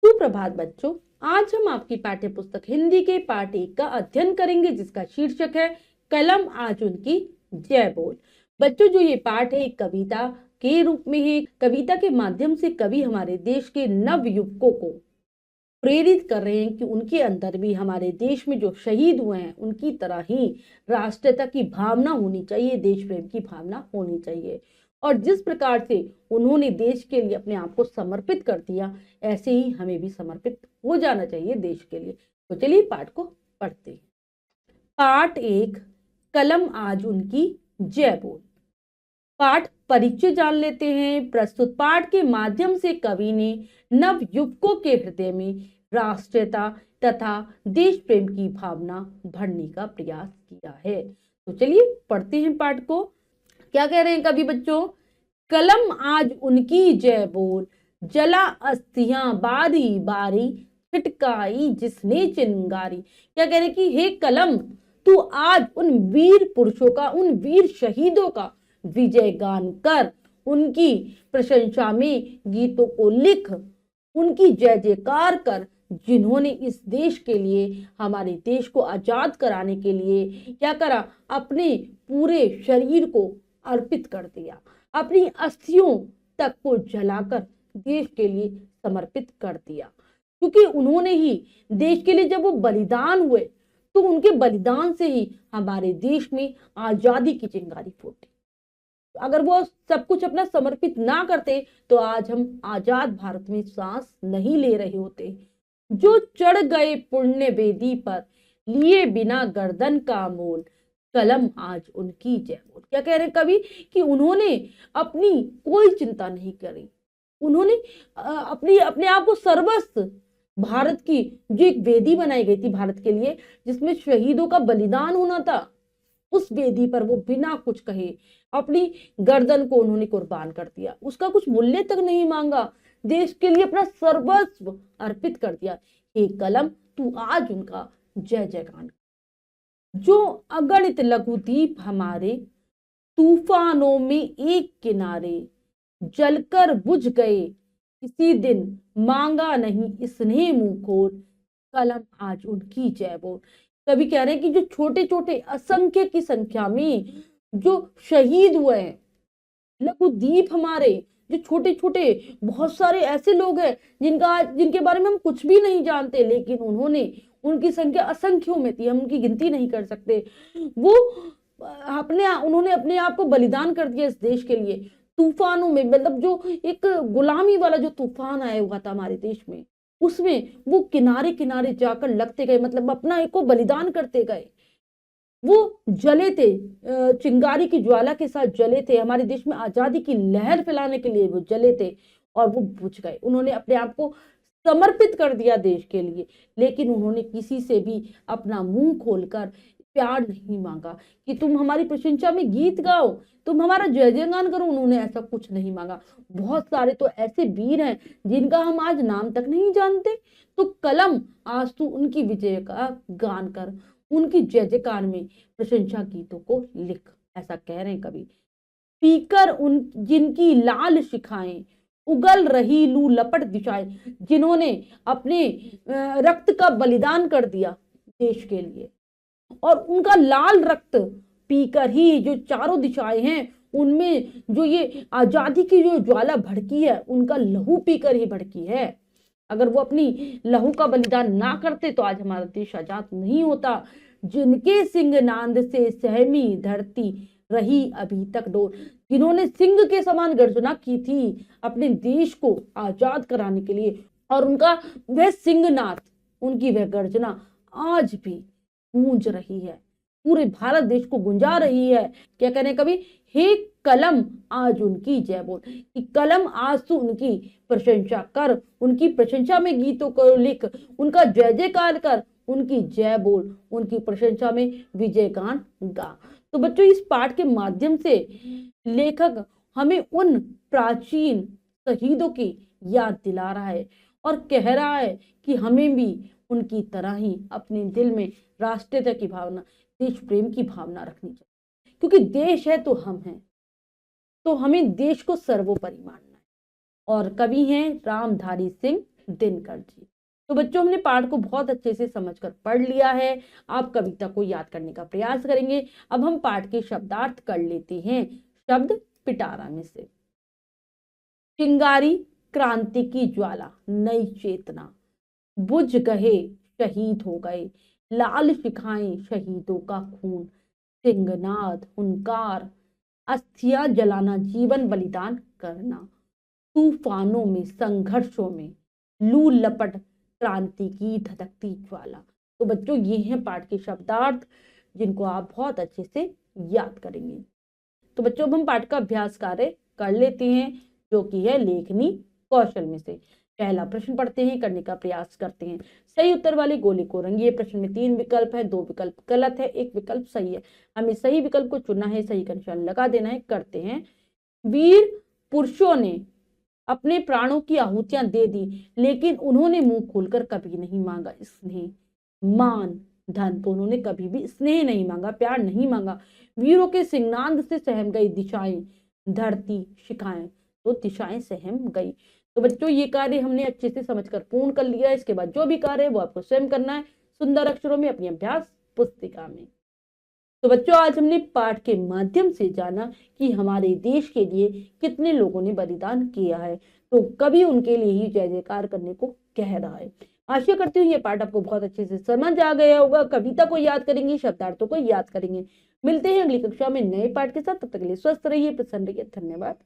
सुप्रभात बच्चों, आज हम आपकी पाठ्य पुस्तक हिंदी के पाठ 1 का अध्ययन करेंगे जिसका शीर्षक है कलम आज उनकी जय बोल। बच्चों, जो ये पाठ है एक कविता के रूप में है। कविता के माध्यम से कवि हमारे देश के नव युवकों को प्रेरित कर रहे हैं कि उनके अंदर भी हमारे देश में जो शहीद हुए हैं उनकी तरह ही राष्ट्रीयता की भावना होनी चाहिए, देश प्रेम की भावना होनी चाहिए। और जिस प्रकार से उन्होंने देश के लिए अपने आप को समर्पित कर दिया, ऐसे ही हमें भी समर्पित हो जाना चाहिए देश के लिए। तो चलिए पाठ को पढ़ते हैं। पाठ 1, कलम आज उनकी जय बोल। पाठ परिचय जान लेते हैं। प्रस्तुत पाठ के माध्यम से कवि ने नव युवकों के हृदय में राष्ट्रीयता तथा देश प्रेम की भावना भरने का प्रयास किया है। तो चलिए पढ़ते हैं पाठ को। क्या कह रहे हैं कवि बच्चों? कलम आज उनकी जय बोल, जला अस्थियां बारी बारी, छिटकाई जिसने चिंगारी। क्या कह रहे हैं कि हे कलम, तू आज उन वीर पुरुषों का, उन वीर शहीदों का विजय गान कर, उनकी प्रशंसा में गीतों को लिख, उनकी जय जयकार कर, जिन्होंने इस देश के लिए, हमारे देश को आजाद कराने के लिए क्या करा? अपने पूरे शरीर को अर्पित कर दिया, अपनी अस्थियों तक को जलाकर देश के लिए समर्पित कर दिया। क्योंकि उन्होंने ही देश के लिए जब वो बलिदान हुए तो उनके बलिदान से ही हमारे देश में आजादी की चिंगारी फूटी। अगर वो सब कुछ अपना समर्पित ना करते तो आज हम आजाद भारत में सांस नहीं ले रहे होते। जो चढ़ गए पुण्य वेदी पर, लिए बिना गर्दन का मोल, कलम आज उनकी जय बोल। क्या कह रहे हैं कवि कि उन्होंने अपनी कोई चिंता नहीं करी। उन्होंने अपने आप को सर्वस्व, भारत की जो एक वेदी बनाई गई थी भारत के लिए, जिसमें शहीदों का बलिदान होना था, उस वेदी पर वो बिना कुछ कहे अपनी गर्दन को उन्होंने कुर्बान कर दिया। उसका कुछ मूल्य तक नहीं मांगा, देश के लिए अपना सर्वस्व अर्पित कर दिया। हे कलम, तू आज उनका जय जयगान। जो अगणित लघुदीप हमारे, तूफानों में एक किनारे, जलकर बुझ गए किसी दिन, मांगा नहीं स्नेह मुंह खोल, कलम आज उनकी जय बोल। कवि कह रहे हैं कि जो छोटे छोटे असंख्य की संख्या में जो शहीद हुए हैं, लघुदीप हमारे, जो छोटे छोटे बहुत सारे ऐसे लोग हैं जिनके बारे में हम कुछ भी नहीं जानते, लेकिन उनकी संख्या असंख्यों में थी, हम उनकी गिनती नहीं कर सकते। उन्होंने अपने आप को बलिदान कर दिया इस देश के लिए। तूफानों में, मतलब जो एक गुलामी वाला जो तूफान आया हुआ था हमारे देश में, उसमें वो किनारे किनारे जाकर लगते गए, मतलब अपना एक को बलिदान करते गए। वो जले थे, चिंगारी की ज्वाला के साथ जले थे। हमारे देश में आजादी की लहर फैलाने के लिए वो जले थे और वो बुझ गए। उन्होंने अपने आप को समर्पित कर दिया देश के लिए, लेकिन उन्होंने किसी से भी अपना मुंह खोलकर प्यार नहीं मांगा कि तुम हमारी प्रशंसा में गीत गाओ, तुम हमारा जय जयगान करो। उन्होंने ऐसा कुछ नहीं मांगा। बहुत सारे तो ऐसे वीर हैं जिनका हम आज नाम तक नहीं जानते। तो कलम, आज तू उनकी विजय का गान कर, उनकी जय जयकार में प्रशंसा गीतों को लिख, ऐसा कह रहे हैं कवि। पीकर उन जिनकी लाल शिखाएं, उगल रही लू लपट दिशाएं, जिन्होंने अपने रक्त का बलिदान कर दिया देश के लिए, और उनका लाल रक्त पीकर ही जो चारों दिशाएं हैं उनमें जो ये आजादी की जो ज्वाला भड़की है, उनका लहू पीकर ही भड़की है। अगर वो अपनी लहू का बलिदान ना करते तो आज हमारा देश आजाद नहीं होता। जिनके सिंह नांद से सहमी धरती, रही अभी तक डोर, जिन्होंने सिंह के समान गर्जना की थी अपने देश को आजाद कराने के लिए, और उनका वह सिंहनाद, उनकी वह गर्जना आज भी गूंज रही है, पूरे भारत देश को गुंजा रही है। क्या कहने कभी, हे कलम आज उनकी जय बोल, कि कलम आज तू उनकी प्रशंसा कर, उनकी प्रशंसा में गीतों को लिख, उनका जय जयकार कर, उनकी जय बोल, उनकी प्रशंसा में विजय गान गा। तो बच्चों, इस पाठ के माध्यम से लेखक हमें उन प्राचीन शहीदों की याद दिला रहा है और कह रहा है कि हमें भी उनकी तरह ही अपने दिल में राष्ट्रीयता की भावना, देश प्रेम की भावना रखनी चाहिए। क्योंकि देश है तो हम हैं, तो हमें देश को सर्वोपरि मानना है। और कवि हैं रामधारी सिंह दिनकर जी। तो बच्चों हमने पाठ को बहुत अच्छे से समझकर पढ़ लिया है। आप कविता को याद करने का प्रयास करेंगे। अब हम पाठ के शब्दार्थ कर लेते हैं शब्द पिटारा में से। चिंगारी क्रांति की ज्वाला, नई चेतना, बुझ गए शहीद हो गए, लाल शिखाएं शहीदों का खून, सिंहनाद हुंकार, अस्थियां जलाना, जीवन बलिदान करना, तूफानों में संघर्षों में, लू लपट क्रांति की धधकती ज्वाला। तो बच्चों ये हैं पाठ के शब्दार्थ जिनको आप बहुत अच्छे से याद करेंगे। तो बच्चों अब हम पाठ का अभ्यास कार्य कर लेते हैं जो कि है लेखनी कौशल में से। पहला प्रश्न पढ़ते हैं, करने का प्रयास करते हैं। सही उत्तर वाले गोले को रंगिए। प्रश्न में 3 विकल्प है, 2 विकल्प गलत है, 1 विकल्प सही है। हमें सही विकल्प को चुनना है, सही का निशान लगा देना है। करते हैं। वीर पुरुषों ने अपने प्राणों की आहुतियां दे दी, लेकिन उन्होंने मुंह खोलकर कभी नहीं मांगा स्नेह, मान, धन। तो उन्होंने कभी भी स्नेह नहीं मांगा, प्यार नहीं मांगा। वीरों के सिंगनाद से सहम गई दिशाएं, धरती शिखाएं। तो दिशाएं सहम गई। तो बच्चों ये कार्य हमने अच्छे से समझकर पूर्ण कर लिया। इसके बाद जो भी कार्य है वो आपको स्वयं करना है सुंदर अक्षरों में अपनी अभ्यास पुस्तिका में। तो बच्चों आज हमने पाठ के माध्यम से जाना कि हमारे देश के लिए कितने लोगों ने बलिदान किया है। तो कभी उनके लिए ही जय जयकार करने को कह रहा है। आशा करती हूँ ये पाठ आपको बहुत अच्छे से समझ आ गया होगा। कविता को याद करेंगे, शब्दार्थों को याद करेंगे। मिलते हैं अगली कक्षा में नए पाठ के साथ। तब तक के लिए स्वस्थ रहिए, प्रसन्न रहिए। धन्यवाद।